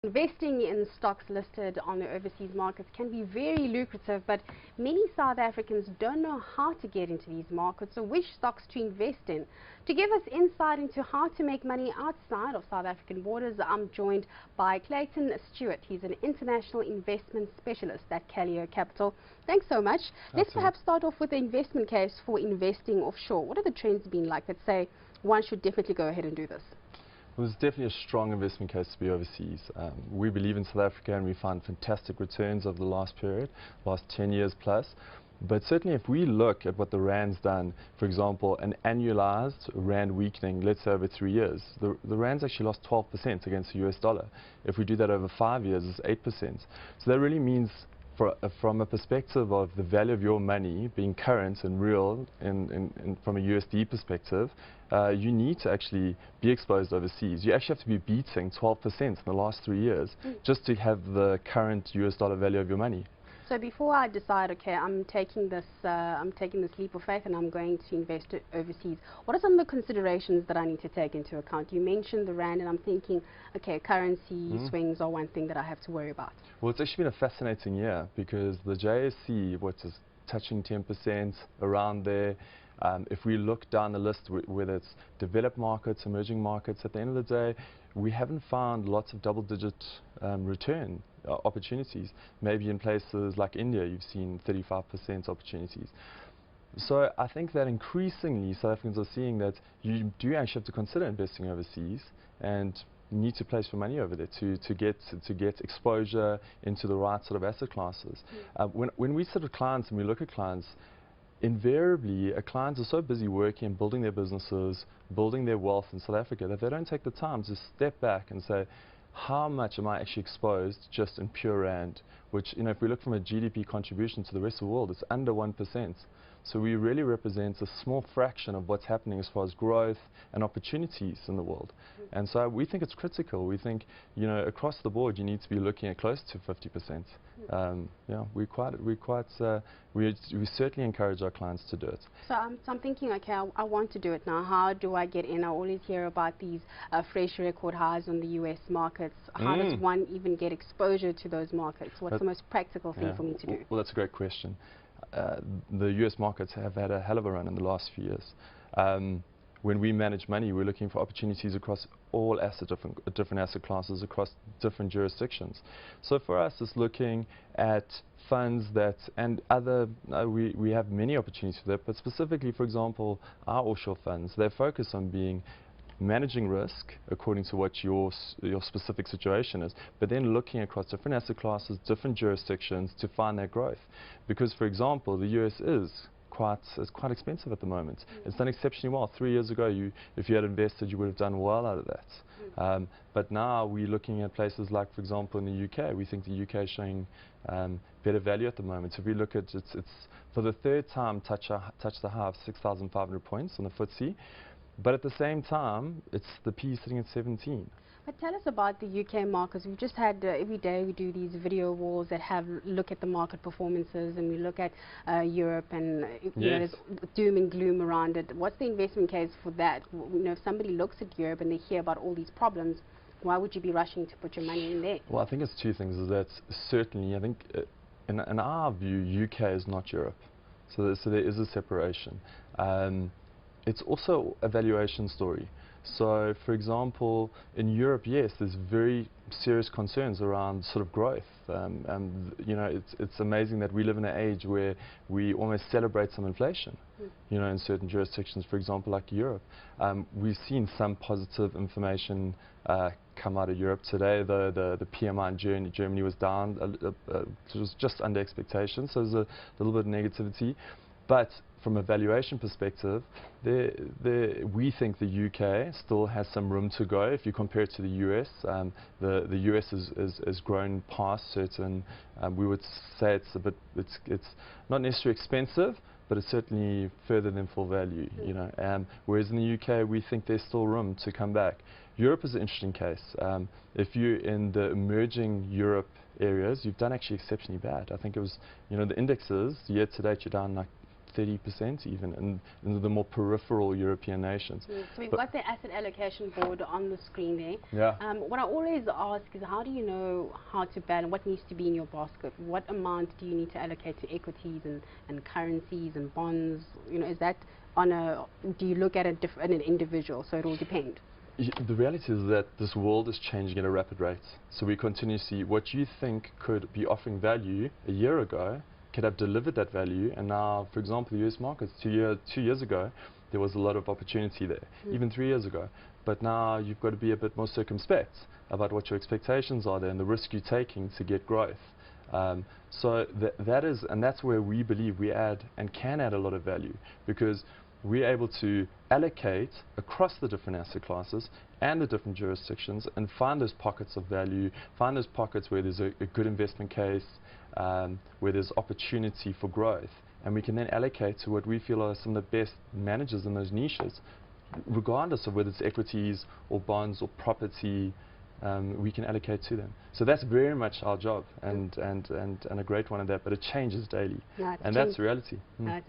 Investing in stocks listed on the overseas markets can be very lucrative, but many South Africans don't know how to get into these markets or which stocks to invest in. To give us insight into how to make money outside of South African borders, I'm joined by Clayton Stewart. He's an international investment specialist at Callio Capital. Thanks so much. Let's perhaps start off with the investment case for investing offshore. What are the trends been like that say one should definitely go ahead and do this? Well, there's definitely a strong investment case to be overseas. We believe in South Africa and we found fantastic returns over the last period, last 10 years plus. But certainly if we look at what the Rand's done, for example, an annualized Rand weakening, let's say over 3 years, the Rand's actually lost 12% against the US dollar. If we do that over 5 years, it's 8%. So that really means from a perspective of the value of your money being current and real from a USD perspective, you need to actually be exposed overseas. You actually have to be beating 12% in the last 3 years just to have the current US dollar value of your money. So before I decide, okay, I'm taking this leap of faith and I'm going to invest it overseas, what are some of the considerations that I need to take into account? You mentioned the Rand, and I'm thinking, okay, currency swings are one thing that I have to worry about. Well, it's actually been a fascinating year because the JSE, what is touching 10% around there. If we look down the list, whether it's developed markets, emerging markets, at the end of the day, we haven't found lots of double-digit return opportunities. Maybe in places like India, you've seen 35% opportunities. So I think that increasingly South Africans are seeing that you do actually have to consider investing overseas, and you need to place your money over there to get exposure into the right sort of asset classes. When we sit with clients and we look at clients, invariably, clients are so busy working and building their businesses, building their wealth in South Africa, that they don't take the time to step back and say, how much am I actually exposed just in pure Rand? Which, you know, if we look from a GDP contribution to the rest of the world, it's under 1%. So we really represent a small fraction of what's happening as far as growth and opportunities in the world. And so we think it's critical. We think, you know, across the board, you need to be looking at close to 50%. Yeah, we certainly encourage our clients to do it. So I'm thinking, okay, I want to do it now. How do I get in? I always hear about these fresh record highs on the US markets. How does one even get exposure to those markets? What's the most practical thing for me to do? Well, that's a great question. The US markets have had a hell of a run in the last few years. When we manage money, we're looking for opportunities across all different asset classes, across different jurisdictions. So for us, it's looking at funds that, and other, we have many opportunities for that, but specifically, for example, our offshore funds, they focus on managing risk according to what your specific situation is, but then looking across different asset classes, different jurisdictions to find that growth. Because, for example, the US is quite expensive at the moment. It's done exceptionally well. 3 years ago, if you had invested, you would have done well out of that. But now we're looking at places like, for example, in the UK. We think the UK is showing better value at the moment. So if we look at it's for the third time touch the high of 6,500 points on the FTSE. But at the same time, it's the P sitting at 17. But tell us about the UK markets. We've just had, every day we do these video walls that look at the market performances, and we look at Europe, and you know, there's doom and gloom around it. What's the investment case for that? You know, if somebody looks at Europe and they hear about all these problems, why would you be rushing to put your money in there? Well, I think it's two things. Is that certainly, I think, in our view, UK is not Europe. So there is a separation. It's also a valuation story. So, for example, in Europe, yes, there's very serious concerns around sort of growth. You know, it's amazing that we live in an age where we almost celebrate some inflation. You know, in certain jurisdictions, for example, like Europe. We've seen some positive information come out of Europe today. The PMI in Germany was down, it was just under expectations, so there's a little bit of negativity. But from a valuation perspective, we think the UK still has some room to go. If you compare it to the US, the US has grown past certain. We would say it's not necessarily expensive, but it's certainly further than full value. You know, whereas in the UK, we think there's still room to come back. Europe is an interesting case. If you're in the emerging Europe areas, you've done actually exceptionally bad. I think it was, you know, the indexes year to date, you're down like 30% even in the more peripheral European nations. So we've got the asset allocation board on the screen there. Yeah. What I always ask is, how do you know how to balance what needs to be in your basket? What amount do you need to allocate to equities and currencies and bonds? You know, is that on a, do you look at it at an individual? So it will depend. The reality is that this world is changing at a rapid rate. So we continue to see what you think could be offering value a year ago could have delivered that value, and now, for example, the US markets, 2 years ago, there was a lot of opportunity there, even 3 years ago. But now you've got to be a bit more circumspect about what your expectations are there and the risk you're taking to get growth. So that's where we believe we add and can add a lot of value, because we're able to allocate across the different asset classes and the different jurisdictions and find those pockets of value, find those pockets where there's a good investment case, where there's opportunity for growth. And we can then allocate to what we feel are some of the best managers in those niches, regardless of whether it's equities or bonds or property. We can allocate to them. So that's very much our job, and a great one at that, but it changes daily. No, and that's reality. No,